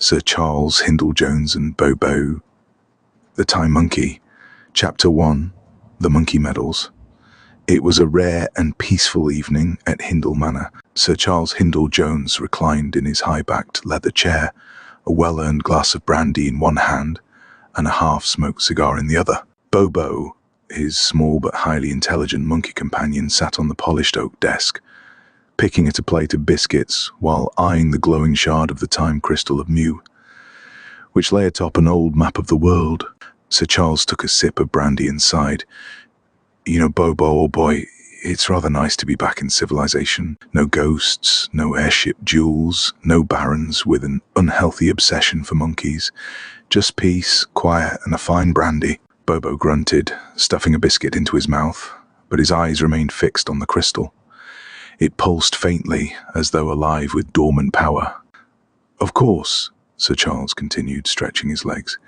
Sir Charles, Hindle-Jones and Bobo, the Time Monkey. Chapter 1. The Monkey Medals. It was a rare and peaceful evening at Hindle Manor. Sir Charles Hindle-Jones reclined in his high-backed leather chair, a well-earned glass of brandy in one hand and a half-smoked cigar in the other. Bobo, his small but highly intelligent monkey companion, sat on the polished oak desk, picking at a plate of biscuits while eyeing the glowing shard of the time crystal of Mu, which lay atop an old map of the world. Sir Charles took a sip of brandy and sighed. "You know, Bobo, old boy, it's rather nice to be back in civilization. No ghosts, no airship duels, no barons with an unhealthy obsession for monkeys. Just peace, quiet, and a fine brandy." Bobo grunted, stuffing a biscuit into his mouth, but his eyes remained fixed on the crystal. It pulsed faintly, as though alive with dormant power. "Of course," Sir Charles continued, stretching his legs,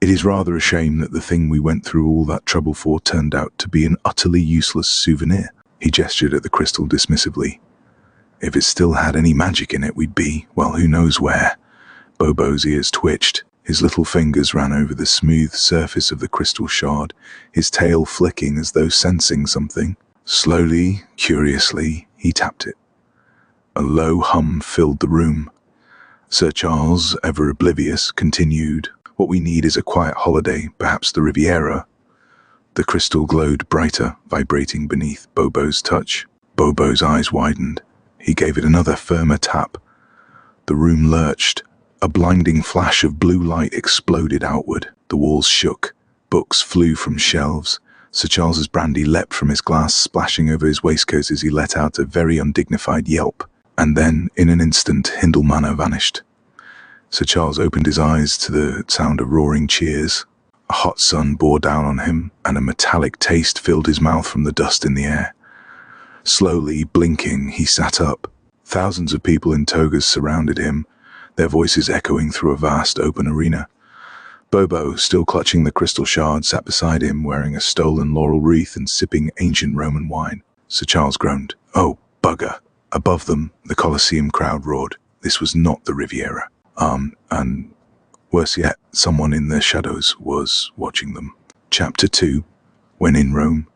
"it is rather a shame that the thing we went through all that trouble for turned out to be an utterly useless souvenir." He gestured at the crystal dismissively. "If it still had any magic in it, we'd be, well, who knows where." Bobo's ears twitched. His little fingers ran over the smooth surface of the crystal shard, his tail flicking as though sensing something. Slowly, curiously, he tapped it. A low hum filled the room. Sir Charles, ever oblivious, continued, "What we need is a quiet holiday, perhaps the Riviera." The crystal glowed brighter, vibrating beneath Bobo's touch. Bobo's eyes widened. He gave it another firmer tap. The room lurched. A blinding flash of blue light exploded outward. The walls shook. Books flew from shelves. Sir Charles's brandy leapt from his glass, splashing over his waistcoat as he let out a very undignified yelp. And then, in an instant, Hindle Manor vanished. Sir Charles opened his eyes to the sound of roaring cheers. A hot sun bore down on him, and a metallic taste filled his mouth from the dust in the air. Slowly, blinking, he sat up. Thousands of people in togas surrounded him, their voices echoing through a vast open arena. Bobo, still clutching the crystal shard, sat beside him, wearing a stolen laurel wreath and sipping ancient Roman wine. Sir Charles groaned. "Oh, bugger." Above them, the Colosseum crowd roared. This was not the Riviera. And worse yet, someone in the shadows was watching them. Chapter 2. When in Rome.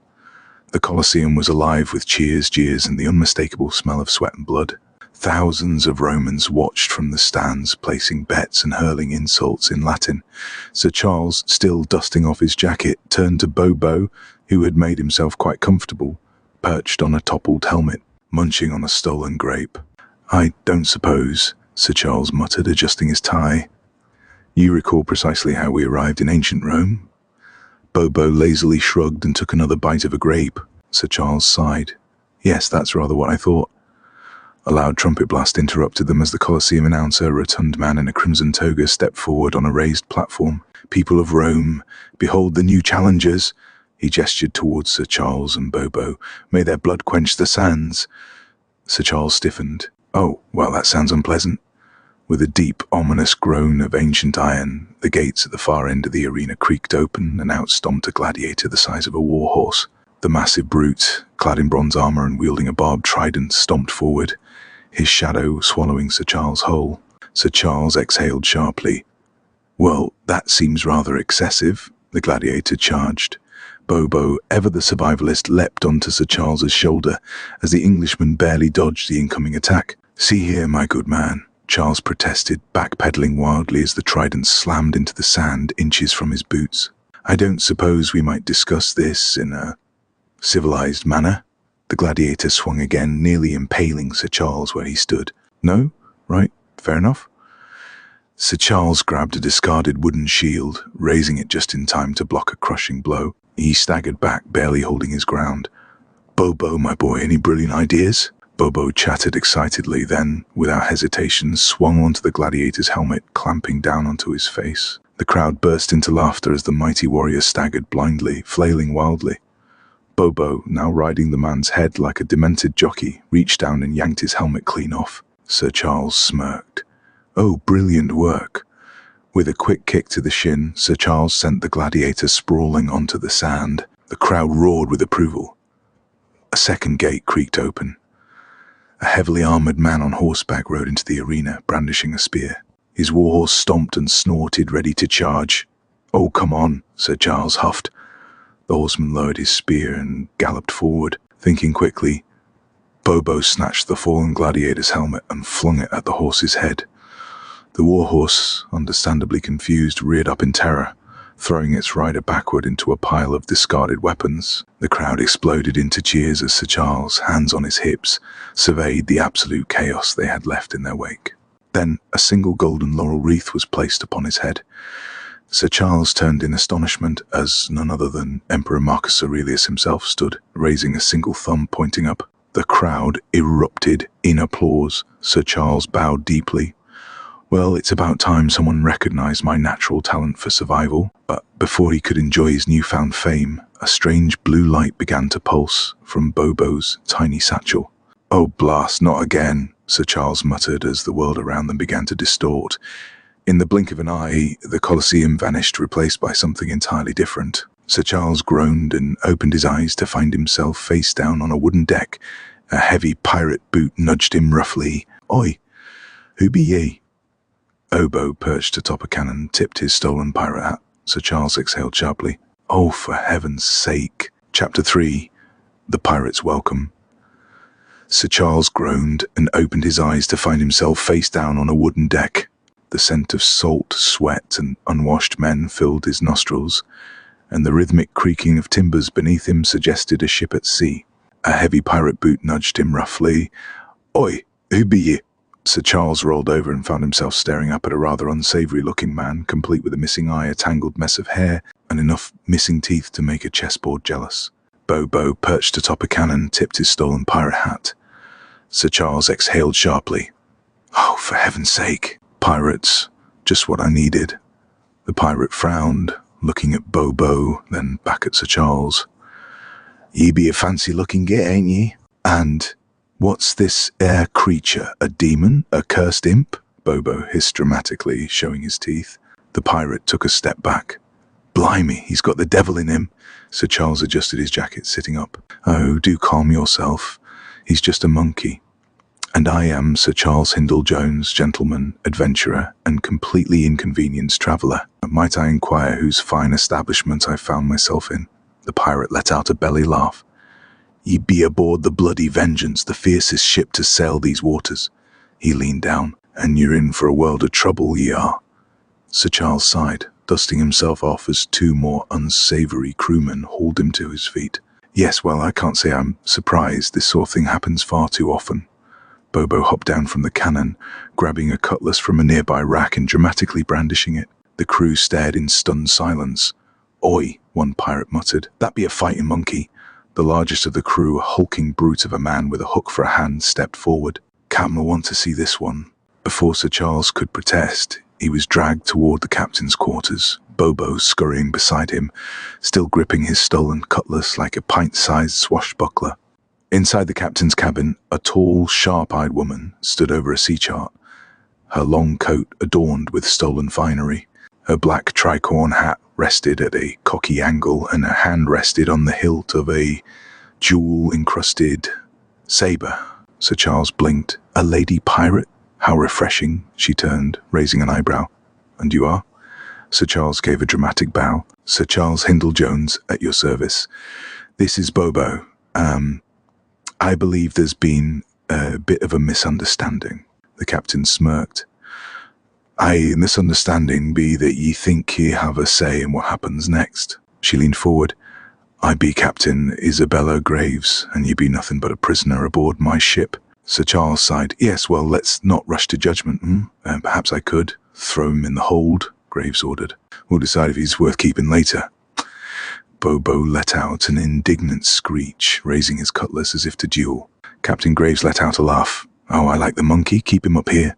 The Colosseum was alive with cheers, jeers, and the unmistakable smell of sweat and blood. Thousands of Romans watched from the stands, placing bets and hurling insults in Latin. Sir Charles, still dusting off his jacket, turned to Bobo, who had made himself quite comfortable, perched on a toppled helmet, munching on a stolen grape. "I don't suppose," Sir Charles muttered, adjusting his tie, "you recall precisely how we arrived in ancient Rome?" Bobo lazily shrugged and took another bite of a grape. Sir Charles sighed. "Yes, that's rather what I thought." A loud trumpet blast interrupted them as the Colosseum announcer, a rotund man in a crimson toga, stepped forward on a raised platform. "People of Rome, behold the new challengers." He gestured towards Sir Charles and Bobo. "May their blood quench the sands." Sir Charles stiffened. "Oh, well, that sounds unpleasant." With a deep, ominous groan of ancient iron, the gates at the far end of the arena creaked open, and out stomped a gladiator the size of a warhorse. The massive brute, clad in bronze armor and wielding a barbed trident, stomped forward, his shadow swallowing Sir Charles whole. Sir Charles exhaled sharply. "Well, that seems rather excessive," the gladiator charged. Bobo, ever the survivalist, leapt onto Sir Charles's shoulder as the Englishman barely dodged the incoming attack. "See here, my good man," Charles protested, backpedaling wildly as the trident slammed into the sand inches from his boots. "I don't suppose we might discuss this in a civilized manner?" The gladiator swung again, nearly impaling Sir Charles where he stood. "No? Right, fair enough." Sir Charles grabbed a discarded wooden shield, raising it just in time to block a crushing blow. He staggered back, barely holding his ground. "Bobo, my boy, any brilliant ideas?" Bobo chattered excitedly, then, without hesitation, swung onto the gladiator's helmet, clamping down onto his face. The crowd burst into laughter as the mighty warrior staggered blindly, flailing wildly. Bobo, now riding the man's head like a demented jockey, reached down and yanked his helmet clean off. Sir Charles smirked. "Oh, brilliant work." With a quick kick to the shin, Sir Charles sent the gladiator sprawling onto the sand. The crowd roared with approval. A second gate creaked open. A heavily armored man on horseback rode into the arena, brandishing a spear. His warhorse stomped and snorted, ready to charge. "Oh, come on," Sir Charles huffed. The horseman lowered his spear and galloped forward. Thinking quickly, Bobo snatched the fallen gladiator's helmet and flung it at the horse's head. The warhorse, understandably confused, reared up in terror, throwing its rider backward into a pile of discarded weapons. The crowd exploded into cheers as Sir Charles, hands on his hips, surveyed the absolute chaos they had left in their wake. Then a single golden laurel wreath was placed upon his head. Sir Charles turned in astonishment as none other than Emperor Marcus Aurelius himself stood, raising a single thumb pointing up. The crowd erupted in applause. Sir Charles bowed deeply. "Well, it's about time someone recognized my natural talent for survival." But before he could enjoy his newfound fame, a strange blue light began to pulse from Bobo's tiny satchel. "Oh, blast, not again," Sir Charles muttered as the world around them began to distort. In the blink of an eye, the Colosseum vanished, replaced by something entirely different. Sir Charles groaned and opened his eyes to find himself face down on a wooden deck. A heavy pirate boot nudged him roughly. "Oi, who be ye?" Obo, perched atop a cannon, tipped his stolen pirate hat. Sir Charles exhaled sharply. "Oh, for heaven's sake." Chapter 3. The Pirate's Welcome. Sir Charles groaned and opened his eyes to find himself face down on a wooden deck. The scent of salt, sweat, and unwashed men filled his nostrils, and the rhythmic creaking of timbers beneath him suggested a ship at sea. A heavy pirate boot nudged him roughly. "Oi, who be ye?" Sir Charles rolled over and found himself staring up at a rather unsavory-looking man, complete with a missing eye, a tangled mess of hair, and enough missing teeth to make a chessboard jealous. Bobo, perched atop a cannon, tipped his stolen pirate hat. Sir Charles exhaled sharply. "Oh, for heaven's sake. Pirates, just what I needed." The pirate frowned, looking at Bobo, then back at Sir Charles. "Ye be a fancy-looking git, ain't ye? And what's this air creature? A demon? A cursed imp?" Bobo hissed dramatically, showing his teeth. The pirate took a step back. "Blimey, he's got the devil in him." Sir Charles adjusted his jacket, sitting up. "Oh, do calm yourself. He's just a monkey. And I am Sir Charles Hindle-Jones, gentleman, adventurer, and completely inconvenienced traveller. Might I inquire whose fine establishment I found myself in?" The pirate let out a belly laugh. "Ye be aboard the Bloody Vengeance, the fiercest ship to sail these waters." He leaned down. "And you're in for a world of trouble, ye are." Sir Charles sighed, dusting himself off as two more unsavoury crewmen hauled him to his feet. "Yes, well, I can't say I'm surprised. This sort of thing happens far too often." Bobo hopped down from the cannon, grabbing a cutlass from a nearby rack and dramatically brandishing it. The crew stared in stunned silence. "Oi," one pirate muttered. "That be a fighting monkey." The largest of the crew, a hulking brute of a man with a hook for a hand, stepped forward. "Captain will want to see this one." Before Sir Charles could protest, he was dragged toward the captain's quarters, Bobo scurrying beside him, still gripping his stolen cutlass like a pint-sized swashbuckler. Inside the captain's cabin, a tall, sharp-eyed woman stood over a sea chart, her long coat adorned with stolen finery. Her black tricorn hat rested at a cocky angle, and her hand rested on the hilt of a jewel-encrusted saber. Sir Charles blinked. "A lady pirate? How refreshing." She turned, raising an eyebrow. "And you are?" Sir Charles gave a dramatic bow. "Sir Charles Hindle-Jones, at your service. This is Bobo. I believe there's been a bit of a misunderstanding." The captain smirked. "Aye, misunderstanding be that ye think ye have a say in what happens next." She leaned forward. "I be Captain Isabella Graves, and ye be nothing but a prisoner aboard my ship." Sir Charles sighed. "Yes, well, let's not rush to judgment, Perhaps I could throw him in the hold," Graves ordered. "We'll decide if he's worth keeping later." Bobo let out an indignant screech, raising his cutlass as if to duel. Captain Graves let out a laugh. "Oh, I like the monkey. Keep him up here."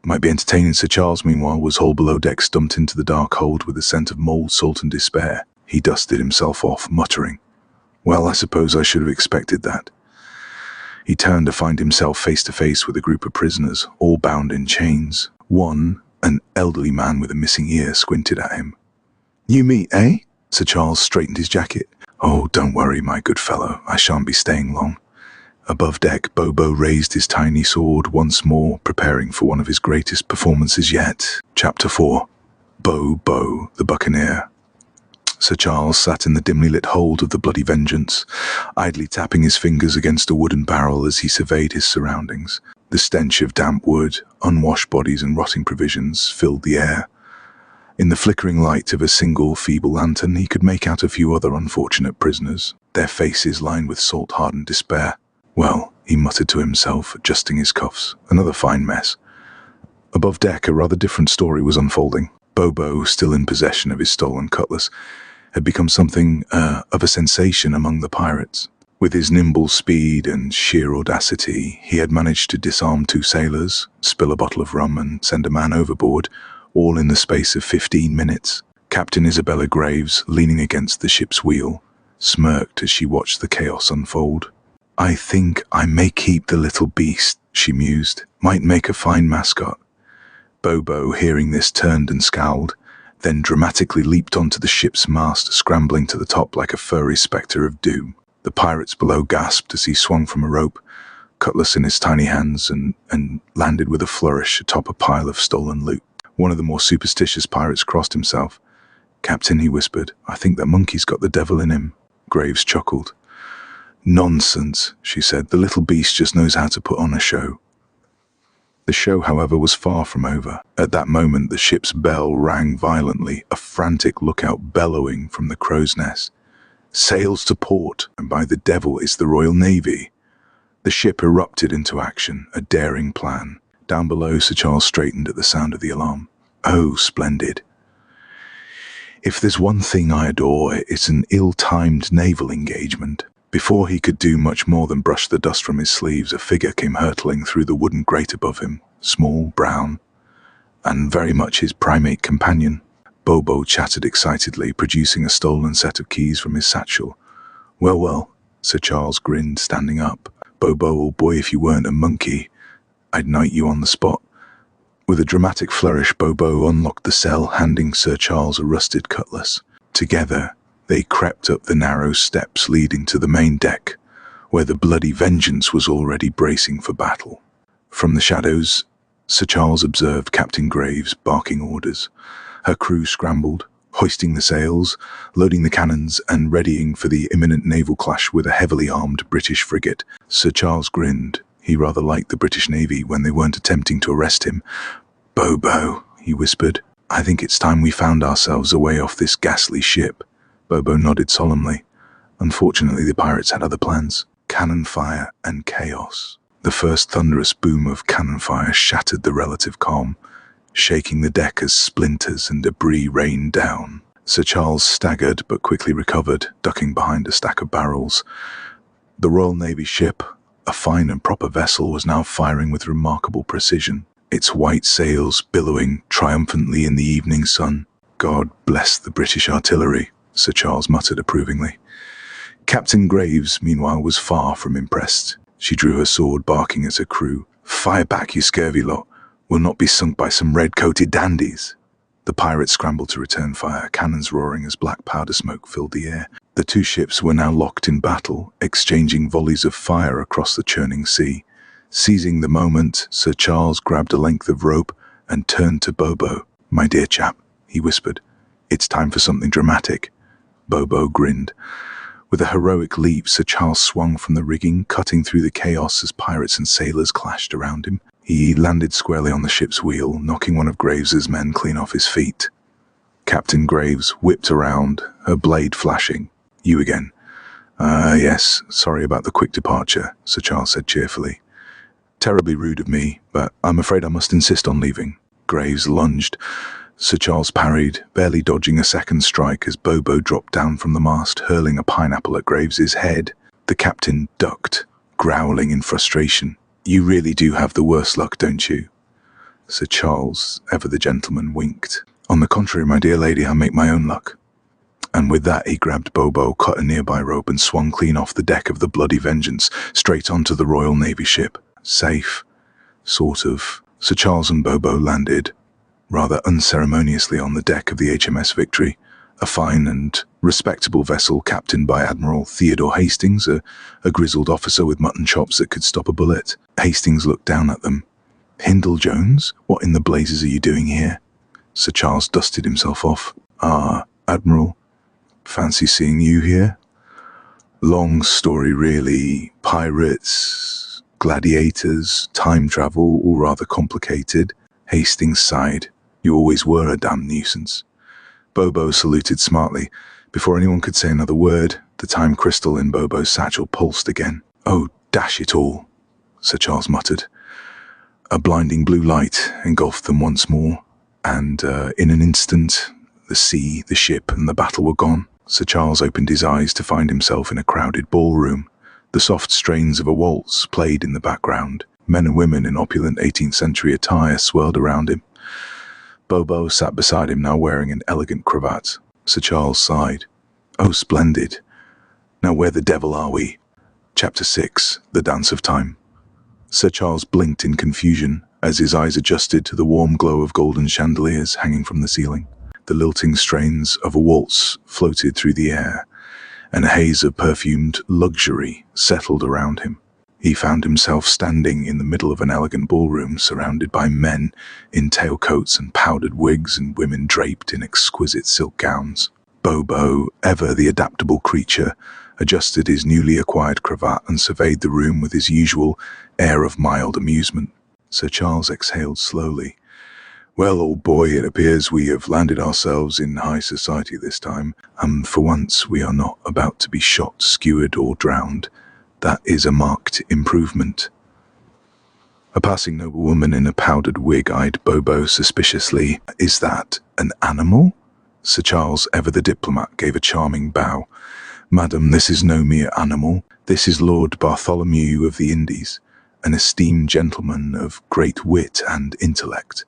Might be entertaining. Sir Charles, meanwhile, was hauled below deck, stumped into the dark hold with a scent of mould, salt, and despair. He dusted himself off, muttering, "Well, I suppose I should have expected that." He turned to find himself face to face with a group of prisoners, all bound in chains. One, an elderly man with a missing ear, squinted at him. "You meet, eh?" Sir Charles straightened his jacket. "Oh, don't worry, my good fellow. I shan't be staying long. Above deck, Bobo raised his tiny sword once more, preparing for one of his greatest performances yet. Chapter 4. Bobo, the Buccaneer. Sir Charles sat in the dimly lit hold of the Bloody Vengeance, idly tapping his fingers against a wooden barrel as he surveyed his surroundings. The stench of damp wood, unwashed bodies and rotting provisions filled the air. In the flickering light of a single feeble lantern, he could make out a few other unfortunate prisoners, their faces lined with salt-hardened despair. Well, he muttered to himself, adjusting his cuffs. Another fine mess. Above deck, a rather different story was unfolding. Bobo, still in possession of his stolen cutlass, had become something of a sensation among the pirates. With his nimble speed and sheer audacity, he had managed to disarm 2 sailors, spill a bottle of rum, and send a man overboard, all in the space of 15 minutes. Captain Isabella Graves, leaning against the ship's wheel, smirked as she watched the chaos unfold. "I think I may keep the little beast," she mused. "Might make a fine mascot." Bobo, hearing this, turned and scowled, then dramatically leaped onto the ship's mast, scrambling to the top like a furry spectre of doom. The pirates below gasped as he swung from a rope, cutlass in his tiny hands, and landed with a flourish atop a pile of stolen loot. One of the more superstitious pirates crossed himself. "Captain," he whispered, "I think that monkey's got the devil in him." Graves chuckled. "Nonsense," she said. "The little beast just knows how to put on a show." The show, however, was far from over. At that moment, the ship's bell rang violently, a frantic lookout bellowing from the crow's nest. "Sails to port, and by the devil, it's the Royal Navy." The ship erupted into action, a daring plan. Down below, Sir Charles straightened at the sound of the alarm. "Oh, splendid. If there's one thing I adore, it's an ill-timed naval engagement." Before he could do much more than brush the dust from his sleeves, a figure came hurtling through the wooden grate above him, small, brown, and very much his primate companion. Bobo chattered excitedly, producing a stolen set of keys from his satchel. "Well, well," Sir Charles grinned, standing up. "Bobo, old boy, if you weren't a monkey, I'd knight you on the spot." With a dramatic flourish, Bobo unlocked the cell, handing Sir Charles a rusted cutlass. Together, they crept up the narrow steps leading to the main deck, where the Bloody Vengeance was already bracing for battle. From the shadows, Sir Charles observed Captain Graves barking orders. Her crew scrambled, hoisting the sails, loading the cannons, and readying for the imminent naval clash with a heavily armed British frigate. Sir Charles grinned. He rather liked the British Navy when they weren't attempting to arrest him. "Bobo," he whispered, "I think it's time we found ourselves a way off this ghastly ship." Bobo nodded solemnly. Unfortunately, the pirates had other plans. Cannon fire and chaos. The first thunderous boom of cannon fire shattered the relative calm, shaking the deck as splinters and debris rained down. Sir Charles staggered but quickly recovered, ducking behind a stack of barrels. The Royal Navy ship, a fine and proper vessel, was now firing with remarkable precision, its white sails billowing triumphantly in the evening sun. "God bless the British artillery," Sir Charles muttered approvingly. Captain Graves, meanwhile, was far from impressed. She drew her sword, barking at her crew. "Fire back, you scurvy lot. We'll not be sunk by some red-coated dandies." The pirates scrambled to return fire, cannons roaring as black powder smoke filled the air. The 2 ships were now locked in battle, exchanging volleys of fire across the churning sea. Seizing the moment, Sir Charles grabbed a length of rope and turned to Bobo. "My dear chap," he whispered, "it's time for something dramatic." Bobo grinned. With a heroic leap, Sir Charles swung from the rigging, cutting through the chaos as pirates and sailors clashed around him. He landed squarely on the ship's wheel, knocking one of Graves's men clean off his feet. Captain Graves whipped around, her blade flashing. "You again?" Yes, sorry about the quick departure," Sir Charles said cheerfully. "Terribly rude of me, but I'm afraid I must insist on leaving." Graves lunged. Sir Charles parried, barely dodging a second strike as Bobo dropped down from the mast, hurling a pineapple at Graves's head. The captain ducked, growling in frustration. "You really do have the worst luck, don't you?" Sir Charles, ever the gentleman, winked. "On the contrary, my dear lady, I make my own luck." And with that, he grabbed Bobo, cut a nearby rope, and swung clean off the deck of the Bloody Vengeance, straight onto the Royal Navy ship. Safe. Sort of. Sir Charles and Bobo landed, rather unceremoniously, on the deck of the HMS Victory, a fine and respectable vessel captained by Admiral Theodore Hastings, a grizzled officer with mutton chops that could stop a bullet. Hastings looked down at them. "Hindle-Jones, what in the blazes are you doing here?" Sir Charles dusted himself off. "Ah, Admiral, fancy seeing you here." "Long story, really. Pirates, gladiators, time travel, all rather complicated." Hastings sighed. "You always were a damn nuisance." Bobo saluted smartly. Before anyone could say another word, the time crystal in Bobo's satchel pulsed again. "Oh, dash it all," Sir Charles muttered. A blinding blue light engulfed them once more, and in an instant, the sea, the ship, and the battle were gone. Sir Charles opened his eyes to find himself in a crowded ballroom. The soft strains of a waltz played in the background. Men and women in opulent 18th century attire swirled around him. Bobo sat beside him, now wearing an elegant cravat. Sir Charles sighed. "Oh, splendid. Now where the devil are we?" Chapter 6, The Dance of Time. Sir Charles blinked in confusion as his eyes adjusted to the warm glow of golden chandeliers hanging from the ceiling. The lilting strains of a waltz floated through the air, and a haze of perfumed luxury settled around him. He found himself standing in the middle of an elegant ballroom, surrounded by men in tailcoats and powdered wigs and women draped in exquisite silk gowns. Bobo, ever the adaptable creature, adjusted his newly acquired cravat and surveyed the room with his usual air of mild amusement. Sir Charles exhaled slowly. "Well, old boy, it appears we have landed ourselves in high society this time, and for once we are not about to be shot, skewered, or drowned. That is a marked improvement." A passing noblewoman in a powdered wig eyed Bobo suspiciously. "Is that an animal?" Sir Charles, ever the diplomat, gave a charming bow. "Madam, this is no mere animal. This is Lord Bartholomew of the Indies, an esteemed gentleman of great wit and intellect.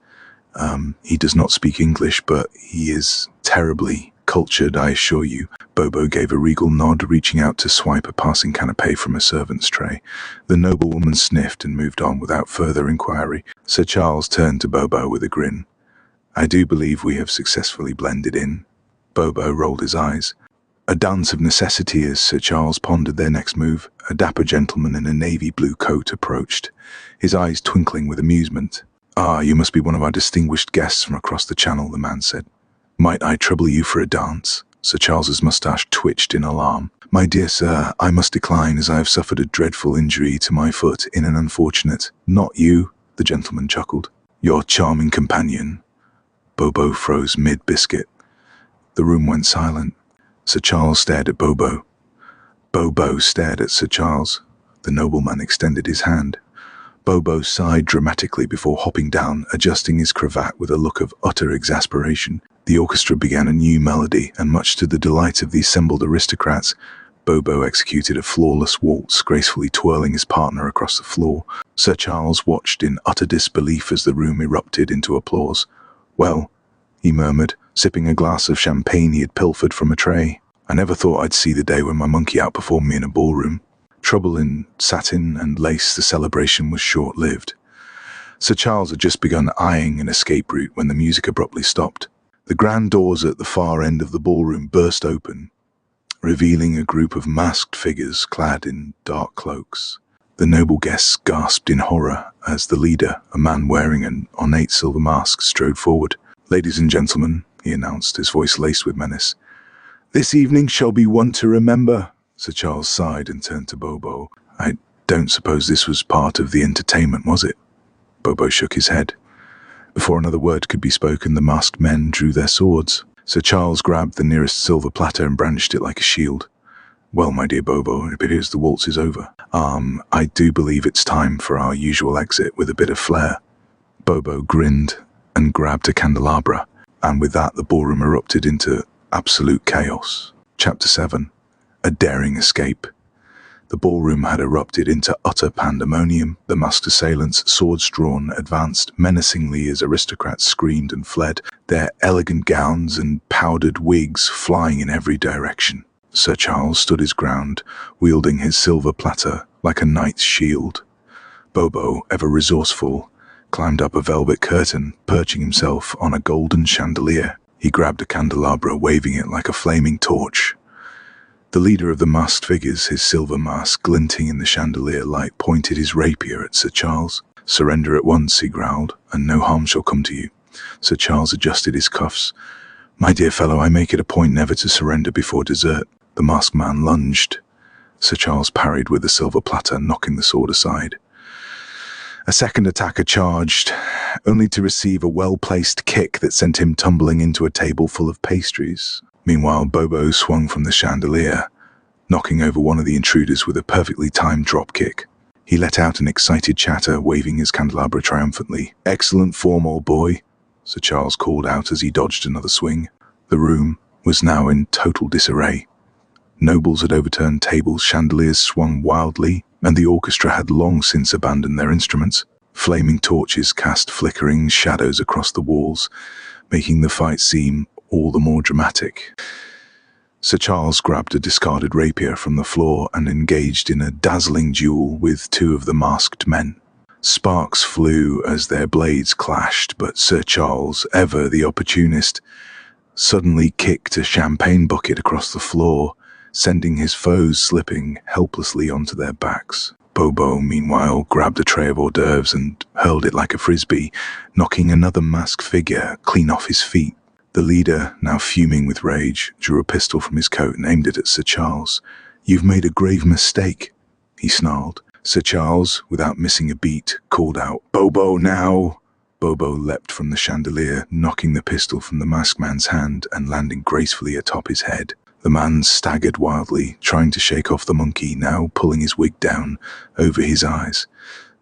He does not speak English, but he is terribly cultured, I assure you." Bobo gave a regal nod, reaching out to swipe a passing canapé from a servant's tray. The noblewoman sniffed and moved on without further inquiry. Sir Charles turned to Bobo with a grin. "I do believe we have successfully blended in." Bobo rolled his eyes. A dance of necessity as Sir Charles pondered their next move. A dapper gentleman in a navy blue coat approached, his eyes twinkling with amusement. "Ah, you must be one of our distinguished guests from across the channel," the man said. "Might I trouble you for a dance?" Sir Charles's moustache twitched in alarm. "My dear sir, I must decline, as I have suffered a dreadful injury to my foot in an unfortunate—" "Not you," the gentleman chuckled. "Your charming companion." Bobo froze mid-biscuit. The room went silent. Sir Charles stared at Bobo. Bobo stared at Sir Charles. The nobleman extended his hand. Bobo sighed dramatically before hopping down, adjusting his cravat with a look of utter exasperation. The orchestra began a new melody, and much to the delight of the assembled aristocrats, Bobo executed a flawless waltz, gracefully twirling his partner across the floor. Sir Charles watched in utter disbelief as the room erupted into applause. "Well," he murmured, sipping a glass of champagne he had pilfered from a tray, "I never thought I'd see the day when my monkey outperformed me in a ballroom." Trouble in satin and lace, the celebration was short-lived. Sir Charles had just begun eyeing an escape route when the music abruptly stopped. The grand doors at the far end of the ballroom burst open, revealing a group of masked figures clad in dark cloaks. The noble guests gasped in horror as the leader, a man wearing an ornate silver mask, strode forward. "Ladies and gentlemen," he announced, his voice laced with menace, "this evening shall be one to remember." Sir Charles sighed and turned to Bobo. "I don't suppose this was part of the entertainment, was it?" Bobo shook his head. Before another word could be spoken, the masked men drew their swords. Sir Charles grabbed the nearest silver platter and brandished it like a shield. "Well, my dear Bobo, it appears the waltz is over. I do believe it's time for our usual exit with a bit of flair." Bobo grinned and grabbed a candelabra, and with that the ballroom erupted into absolute chaos. Chapter 7. A Daring Escape. The ballroom had erupted into utter pandemonium. The masked assailants, swords drawn, advanced menacingly as aristocrats screamed and fled, their elegant gowns and powdered wigs flying in every direction. Sir Charles stood his ground, wielding his silver platter like a knight's shield. Bobo, ever resourceful, climbed up a velvet curtain, perching himself on a golden chandelier. He grabbed a candelabra, waving it like a flaming torch. The leader of the masked figures, his silver mask glinting in the chandelier light, pointed his rapier at Sir Charles. "Surrender at once," he growled, "and no harm shall come to you." Sir Charles adjusted his cuffs. "My dear fellow, I make it a point never to surrender before dessert." The masked man lunged. Sir Charles parried with a silver platter, knocking the sword aside. A second attacker charged, only to receive a well-placed kick that sent him tumbling into a table full of pastries. Meanwhile, Bobo swung from the chandelier, knocking over one of the intruders with a perfectly timed drop kick. He let out an excited chatter, waving his candelabra triumphantly. "Excellent form, old boy," Sir Charles called out as he dodged another swing. The room was now in total disarray. Nobles had overturned tables, chandeliers swung wildly, and the orchestra had long since abandoned their instruments. Flaming torches cast flickering shadows across the walls, making the fight seem all the more dramatic. Sir Charles grabbed a discarded rapier from the floor and engaged in a dazzling duel with two of the masked men. Sparks flew as their blades clashed, but Sir Charles, ever the opportunist, suddenly kicked a champagne bucket across the floor, sending his foes slipping helplessly onto their backs. Bobo, meanwhile, grabbed a tray of hors d'oeuvres and hurled it like a frisbee, knocking another masked figure clean off his feet. The leader, now fuming with rage, drew a pistol from his coat and aimed it at Sir Charles. "You've made a grave mistake," he snarled. Sir Charles, without missing a beat, called out, "Bobo, now!" Bobo leapt from the chandelier, knocking the pistol from the masked man's hand and landing gracefully atop his head. The man staggered wildly, trying to shake off the monkey, now pulling his wig down over his eyes.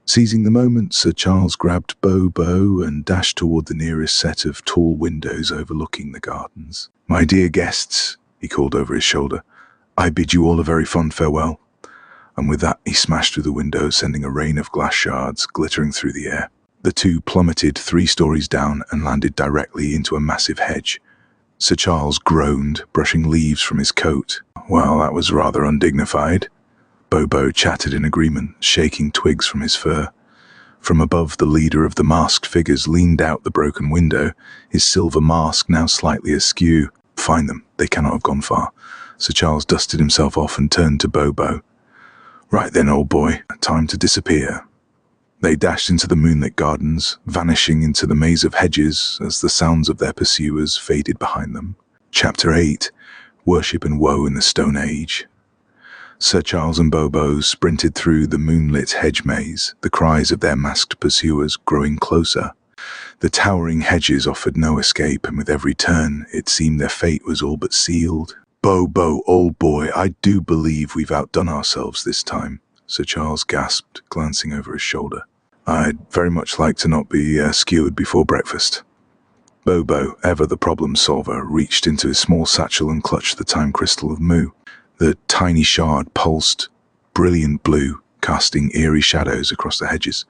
Seizing the moment, Sir Charles grabbed Bobo and dashed toward the nearest set of tall windows overlooking the gardens. "My dear guests," he called over his shoulder, "I bid you all a very fond farewell." And with that, he smashed through the window, sending a rain of glass shards glittering through the air. The two plummeted 3 stories down and landed directly into a massive hedge. Sir Charles groaned, brushing leaves from his coat. "Well, that was rather undignified." Bobo chattered in agreement, shaking twigs from his fur. From above, the leader of the masked figures leaned out the broken window, his silver mask now slightly askew. "Find them. They cannot have gone far." Sir Charles dusted himself off and turned to Bobo. "Right then, old boy, time to disappear." They dashed into the moonlit gardens, vanishing into the maze of hedges as the sounds of their pursuers faded behind them. Chapter 8. Worship and Woe in the Stone Age. Sir Charles and Bobo sprinted through the moonlit hedge maze, the cries of their masked pursuers growing closer. The towering hedges offered no escape, and with every turn, it seemed their fate was all but sealed. "Bobo, old boy, I do believe we've outdone ourselves this time," Sir Charles gasped, glancing over his shoulder. "I'd very much like to not be skewered before breakfast." Bobo, ever the problem solver, reached into his small satchel and clutched the time crystal of Mu. The tiny shard pulsed brilliant blue, casting eerie shadows across the hedges.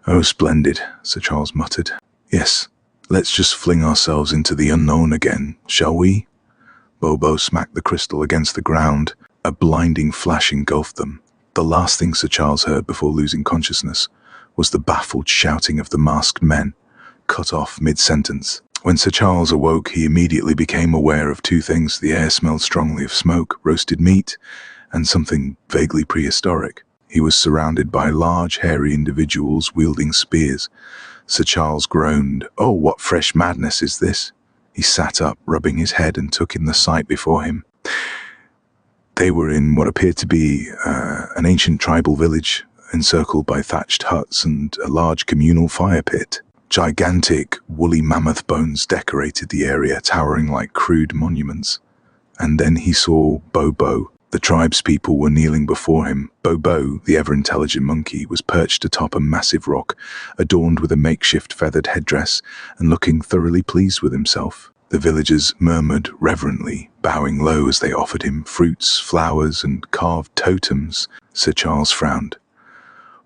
"Oh, splendid," Sir Charles muttered. "Yes, let's just fling ourselves into the unknown again, shall we?" Bobo smacked the crystal against the ground. A blinding flash engulfed them. The last thing Sir Charles heard before losing consciousness was the baffled shouting of the masked men, cut off mid-sentence. When Sir Charles awoke, he immediately became aware of 2 things. The air smelled strongly of smoke, roasted meat, and something vaguely prehistoric. He was surrounded by large, hairy individuals wielding spears. Sir Charles groaned. "Oh, what fresh madness is this?" He sat up, rubbing his head, and took in the sight before him. They were in what appeared to be an ancient tribal village, encircled by thatched huts and a large communal fire pit. Gigantic, woolly mammoth bones decorated the area, towering like crude monuments. And then he saw Bobo. The tribespeople were kneeling before him. Bobo, the ever-intelligent monkey, was perched atop a massive rock, adorned with a makeshift feathered headdress, and looking thoroughly pleased with himself. The villagers murmured reverently, bowing low as they offered him fruits, flowers, and carved totems. Sir Charles frowned.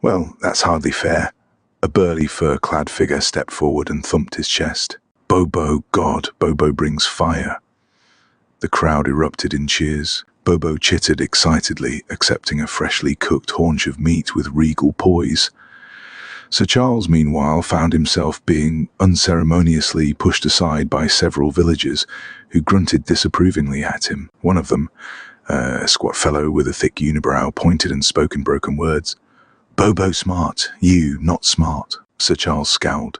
"Well, that's hardly fair." A burly fur-clad figure stepped forward and thumped his chest. "Bobo, God, Bobo brings fire." The crowd erupted in cheers. Bobo chittered excitedly, accepting a freshly cooked haunch of meat with regal poise. Sir Charles, meanwhile, found himself being unceremoniously pushed aside by several villagers who grunted disapprovingly at him. One of them, a squat fellow with a thick unibrow, pointed and spoke in broken words. "Bobo smart, you not smart." Sir Charles scowled.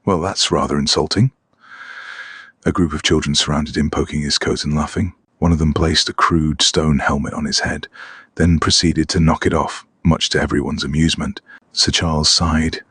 "Well, that's rather insulting." A group of children surrounded him, poking his coat and laughing. One of them placed a crude stone helmet on his head, then proceeded to knock it off, much to everyone's amusement. Sir Charles sighed.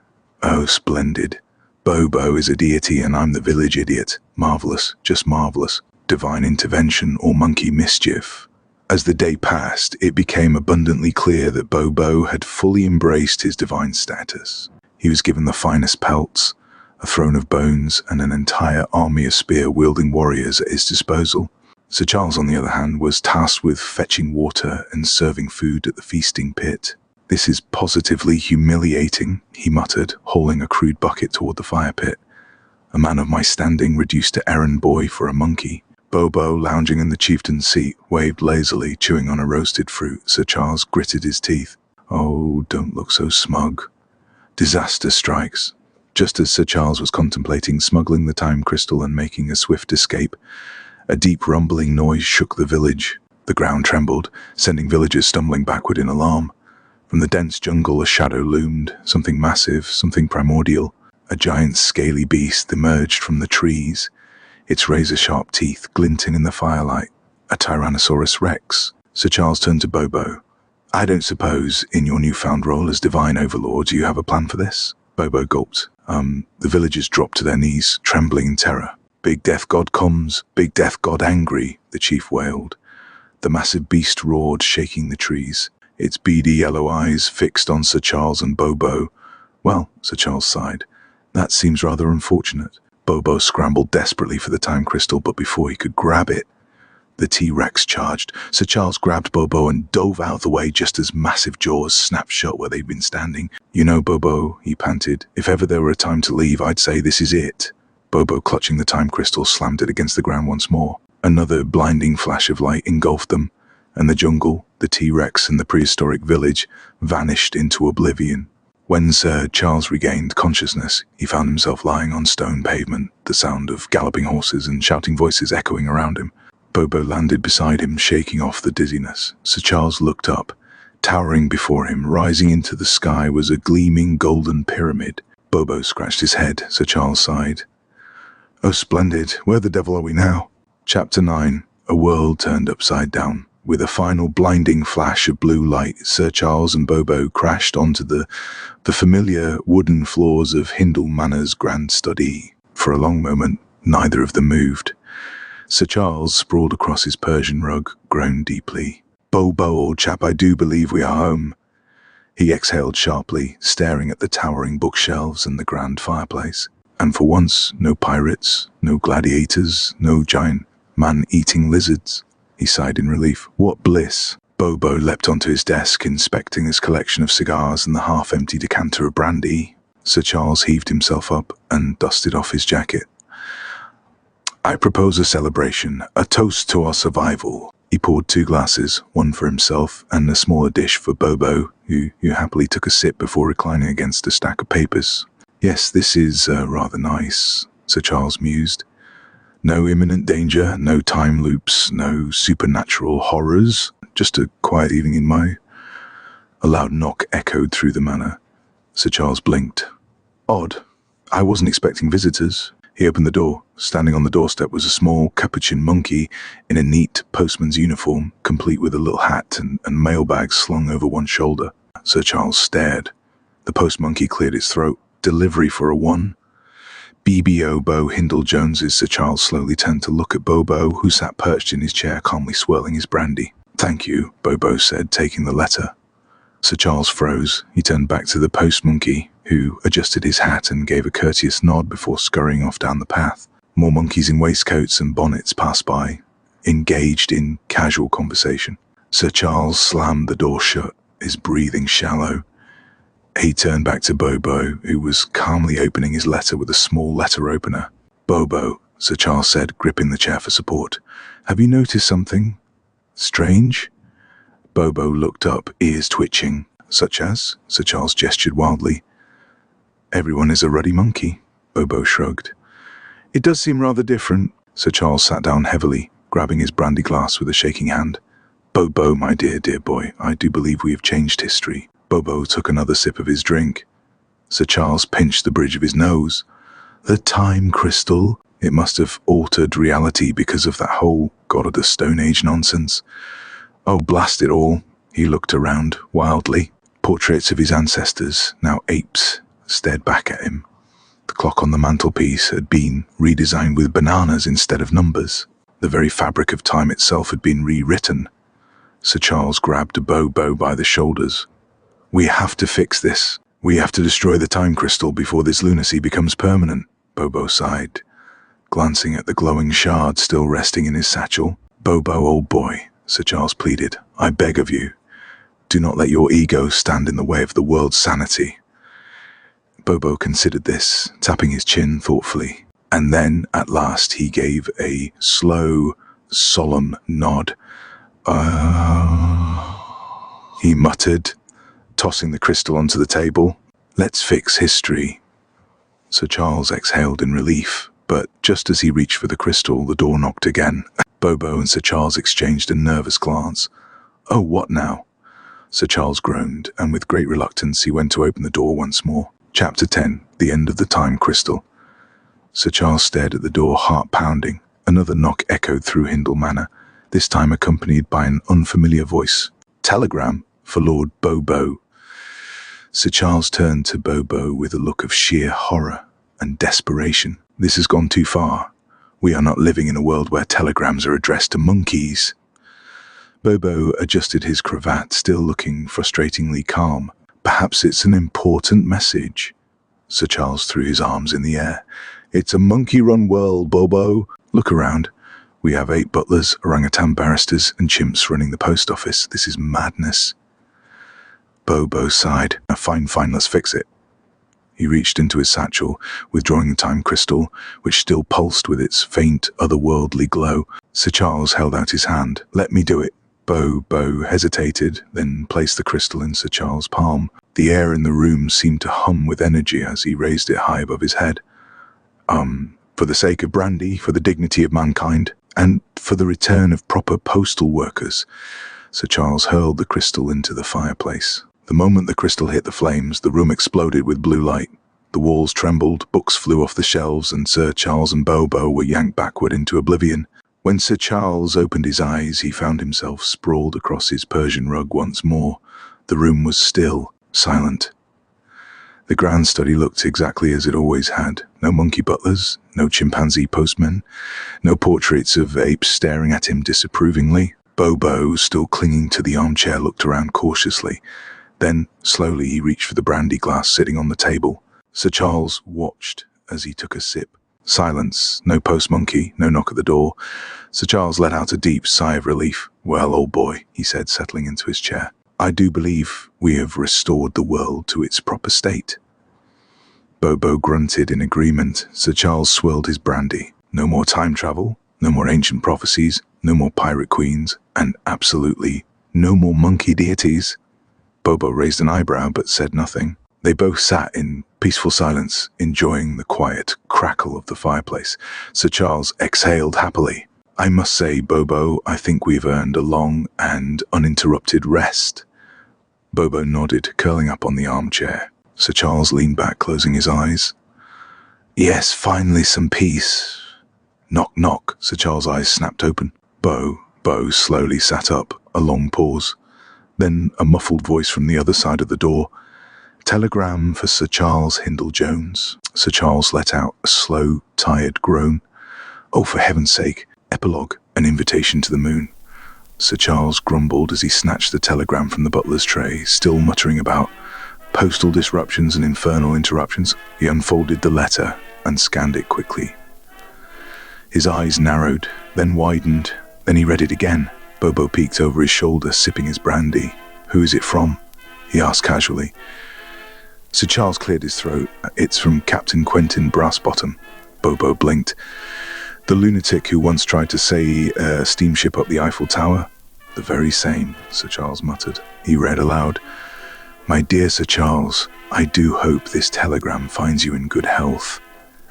"Oh, splendid. Bobo is a deity and I'm the village idiot. Marvellous, just marvellous. Divine intervention or monkey mischief." As the day passed, it became abundantly clear that Bobo had fully embraced his divine status. He was given the finest pelts, a throne of bones, and an entire army of spear-wielding warriors at his disposal. Sir Charles, on the other hand, was tasked with fetching water and serving food at the feasting pit. "This is positively humiliating," he muttered, hauling a crude bucket toward the fire pit. "A man of my standing reduced to errand boy for a monkey." Bobo, lounging in the chieftain's seat, waved lazily, chewing on a roasted fruit. Sir Charles gritted his teeth. "Oh, don't look so smug. Disaster strikes." Just as Sir Charles was contemplating smuggling the time crystal and making a swift escape, a deep rumbling noise shook the village. The ground trembled, sending villagers stumbling backward in alarm. From the dense jungle a shadow loomed, something massive, something primordial. A giant scaly beast emerged from the trees, its razor-sharp teeth glinting in the firelight. A Tyrannosaurus Rex. Sir Charles turned to Bobo. "I don't suppose, in your newfound role as divine overlord, you have a plan for this?" Bobo gulped. The villagers dropped to their knees, trembling in terror. "Big Death God comes, Big Death God angry," the chief wailed. The massive beast roared, shaking the trees, its beady yellow eyes fixed on Sir Charles and Bobo. "Well," Sir Charles sighed, "that seems rather unfortunate." Bobo scrambled desperately for the time crystal, but before he could grab it, the T-Rex charged. Sir Charles grabbed Bobo and dove out of the way just as massive jaws snapped shut where they'd been standing. "You know, Bobo," he panted, "if ever there were a time to leave, I'd say this is it." Bobo, clutching the time crystal, slammed it against the ground once more. Another blinding flash of light engulfed them, and the jungle, the T-Rex, and the prehistoric village vanished into oblivion. When Sir Charles regained consciousness, he found himself lying on stone pavement, the sound of galloping horses and shouting voices echoing around him. Bobo landed beside him, shaking off the dizziness. Sir Charles looked up. Towering before him, rising into the sky, was a gleaming golden pyramid. Bobo scratched his head. Sir Charles sighed. "Oh, splendid. Where the devil are we now?" Chapter 9. A world turned upside down. With a final blinding flash of blue light, Sir Charles and Bobo crashed onto the familiar wooden floors of Hindle Manor's grand study. For a long moment, neither of them moved. Sir Charles, sprawled across his Persian rug, groaned deeply. "Bobo, old chap, I do believe we are home." He exhaled sharply, staring at the towering bookshelves and the grand fireplace. And for once, no pirates, no gladiators, no giant man-eating lizards. He sighed in relief. What bliss! Bobo leapt onto his desk, inspecting his collection of cigars and the half-empty decanter of brandy. Sir Charles heaved himself up and dusted off his jacket. "I propose a celebration, a toast to our survival." He poured 2 glasses, one for himself and a smaller dish for Bobo, who happily took a sip before reclining against a stack of papers. "Yes, this is rather nice," Sir Charles mused. "No imminent danger, no time loops, no supernatural horrors, just a quiet evening in my..." A loud knock echoed through the manor. Sir Charles blinked. Odd. I wasn't expecting visitors. He opened the door. Standing on the doorstep was a small capuchin monkey in a neat postman's uniform, complete with a little hat and mailbag slung over one shoulder. Sir Charles stared. The post monkey cleared its throat. "Delivery for a 1. BBO Bo Hindle-Jones." Sir Charles slowly turned to look at Bobo, who sat perched in his chair, calmly swirling his brandy. "Thank you," Bobo said, taking the letter. Sir Charles froze. He turned back to the post monkey, who adjusted his hat and gave a courteous nod before scurrying off down the path. More monkeys in waistcoats and bonnets passed by, engaged in casual conversation. Sir Charles slammed the door shut, his breathing shallow. He turned back to Bobo, who was calmly opening his letter with a small letter opener. "Bobo," Sir Charles said, gripping the chair for support, "have you noticed something strange?" Bobo looked up, ears twitching. "Such as?" Sir Charles gestured wildly. Everyone is a ruddy monkey, Bobo shrugged. It does seem rather different. Sir Charles sat down heavily, grabbing his brandy glass with a shaking hand. Bobo, my dear boy, I do believe we have changed history. Bobo took another sip of his drink. Sir Charles pinched the bridge of his nose. The time crystal? It must have altered reality because of that whole God of the Stone Age nonsense. Oh, blast it all. He looked around wildly. Portraits of his ancestors, now apes, stared back at him. The clock on the mantelpiece had been redesigned with bananas instead of numbers. The very fabric of time itself had been rewritten. Sir Charles grabbed Bobo by the shoulders. We have to fix this. We have to destroy the time crystal before this lunacy becomes permanent, Bobo sighed, glancing at the glowing shard still resting in his satchel. Bobo, old boy, Sir Charles pleaded, I beg of you, do not let your ego stand in the way of the world's sanity. Bobo considered this, tapping his chin thoughtfully, and then, at last, he gave a slow, solemn nod. He muttered, tossing the crystal onto the table. Let's fix history. Sir Charles exhaled in relief, but just as he reached for the crystal, the door knocked again. Bobo and Sir Charles exchanged a nervous glance. Oh, what now? Sir Charles groaned, and with great reluctance he went to open the door once more. Chapter 10, The End of the Time Crystal. Sir Charles stared at the door, heart pounding. Another knock echoed through Hindle Manor, this time accompanied by an unfamiliar voice. Telegram for Lord Bobo. Sir Charles turned to Bobo with a look of sheer horror and desperation. This has gone too far. We are not living in a world where telegrams are addressed to monkeys. Bobo adjusted his cravat, still looking frustratingly calm. Perhaps it's an important message. Sir Charles threw his arms in the air. It's a monkey-run world, Bobo. Look around. We have 8 butlers, orangutan barristers, and chimps running the post office. This is madness. Bobo sighed. Fine, let's fix it. He reached into his satchel, withdrawing the time crystal, which still pulsed with its faint, otherworldly glow. Sir Charles held out his hand. Let me do it. Bobo hesitated, then placed the crystal in Sir Charles' palm. The air in the room seemed to hum with energy as he raised it high above his head. For the sake of brandy, for the dignity of mankind, and for the return of proper postal workers, Sir Charles hurled the crystal into the fireplace. The moment the crystal hit the flames, the room exploded with blue light. The walls trembled, books flew off the shelves, and Sir Charles and Bobo were yanked backward into oblivion. When Sir Charles opened his eyes, he found himself sprawled across his Persian rug once more. The room was still, silent. The grand study looked exactly as it always had. No monkey butlers, no chimpanzee postmen, no portraits of apes staring at him disapprovingly. Bobo, still clinging to the armchair, looked around cautiously. Then, slowly, he reached for the brandy glass sitting on the table. Sir Charles watched as he took a sip. Silence, no post-monkey, no knock at the door. Sir Charles let out a deep sigh of relief. Well, old boy, he said, settling into his chair, I do believe we have restored the world to its proper state. Bobo grunted in agreement. Sir Charles swirled his brandy. No more time travel, no more ancient prophecies, no more pirate queens, and absolutely no more monkey deities. Bobo raised an eyebrow but said nothing. They both sat in peaceful silence, enjoying the quiet crackle of the fireplace. Sir Charles exhaled happily. I must say, Bobo, I think we've earned a long and uninterrupted rest. Bobo nodded, curling up on the armchair. Sir Charles leaned back, closing his eyes. Yes, finally some peace. Knock, knock. Sir Charles' eyes snapped open. Bo slowly sat up, a long pause. Then a muffled voice from the other side of the door. Telegram for Sir Charles Hindle-Jones. Sir Charles let out a slow, tired groan. Oh, for heaven's sake. Epilogue, an invitation to the moon. Sir Charles grumbled as he snatched the telegram from the butler's tray, still muttering about postal disruptions and infernal interruptions. He unfolded the letter and scanned it quickly. His eyes narrowed, then widened, then he read it again. Bobo peeked over his shoulder, sipping his brandy. Who is it from? He asked casually. Sir Charles cleared his throat. It's from Captain Quentin Brassbottom. Bobo blinked. The lunatic who once tried to sail a steamship up the Eiffel Tower? The very same, Sir Charles muttered. He read aloud. My dear Sir Charles, I do hope this telegram finds you in good health.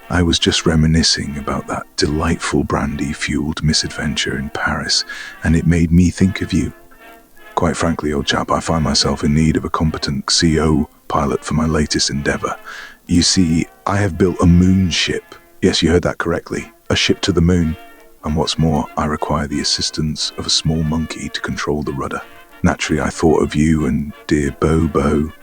I was just reminiscing about that delightful brandy-fueled misadventure in Paris, and it made me think of you. Quite frankly, old chap, I find myself in need of a competent CO pilot for my latest endeavor. You see, I have built a moon ship. Yes, you heard that correctly. A ship to the moon. And what's more, I require the assistance of a small monkey to control the rudder. Naturally, I thought of you and dear Bobo.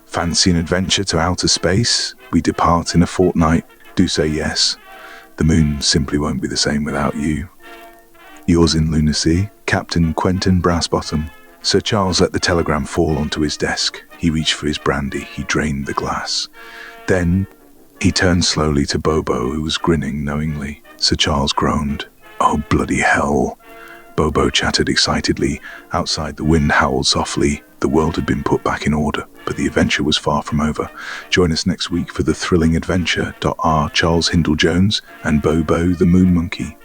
Fancy an adventure to outer space? We depart in a fortnight. Do say yes. The moon simply won't be the same without you. Yours in lunacy, Captain Quentin Brassbottom. Sir Charles let the telegram fall onto his desk. He reached for his brandy. He drained the glass. Then he turned slowly to Bobo, who was grinning knowingly. Sir Charles groaned. Oh, bloody hell. Bobo chattered excitedly. Outside, the wind howled softly. The world had been put back in order, but the adventure was far from over. Join us next week for the thrilling adventure. R. Charles Hindle-Jones and Bobo the Moon Monkey.